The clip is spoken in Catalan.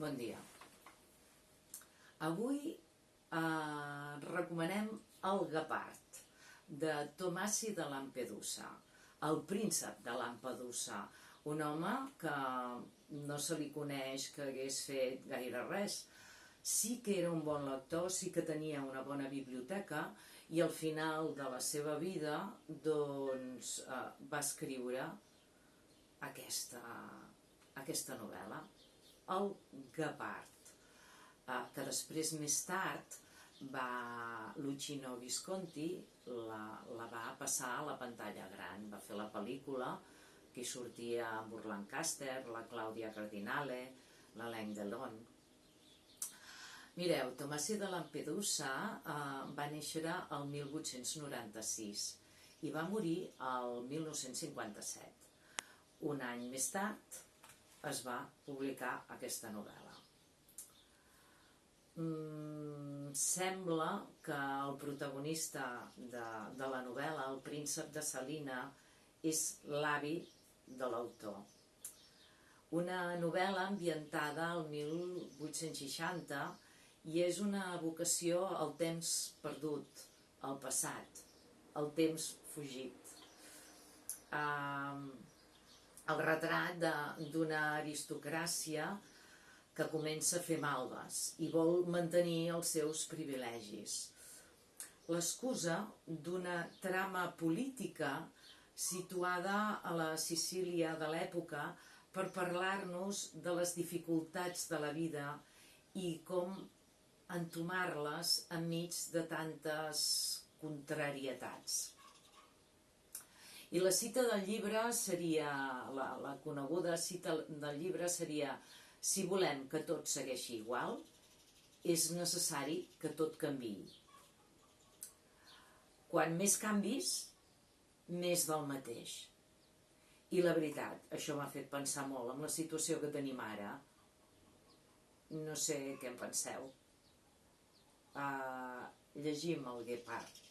Bon dia. Avui recomanem El Guepard, de Tomasi de Lampedusa, el príncep de Lampedusa, un home que no se li coneix que hagués fet gaire res. Sí que era un bon lector, sí que tenia una bona biblioteca i al final de la seva vida va escriure aquesta novel·la, El Guepard, que després, més tard, Luchino Visconti la va passar a la pantalla gran. Va fer la pel·lícula, que hi sortia Burt Lancaster, la Claudia Cardinale, l'Alain Delon. Mireu, Tomasi de Lampedusa va néixer el 1896 i va morir el 1957. Un any més tard es va publicar aquesta novel·la. Sembla que el protagonista de la novel·la, el príncep de Salina, és l'avi de l'autor. Una novel·la ambientada al 1860 i és una evocació al temps perdut, al passat, al temps fugit. El retrat d'una aristocràcia que comença a fer malves i vol mantenir els seus privilegis. L'excusa d'una trama política situada a la Sicília de l'època per parlar-nos de les dificultats de la vida i com entomar-les enmig de tantes contrarietats. I la cita del llibre seria, la coneguda cita del llibre seria: si volem que tot segueixi igual, és necessari que tot canviï. Quan més canvis, més del mateix. I la veritat, això m'ha fet pensar molt en la situació que tenim ara. No sé què en penseu. Llegim El Guepard.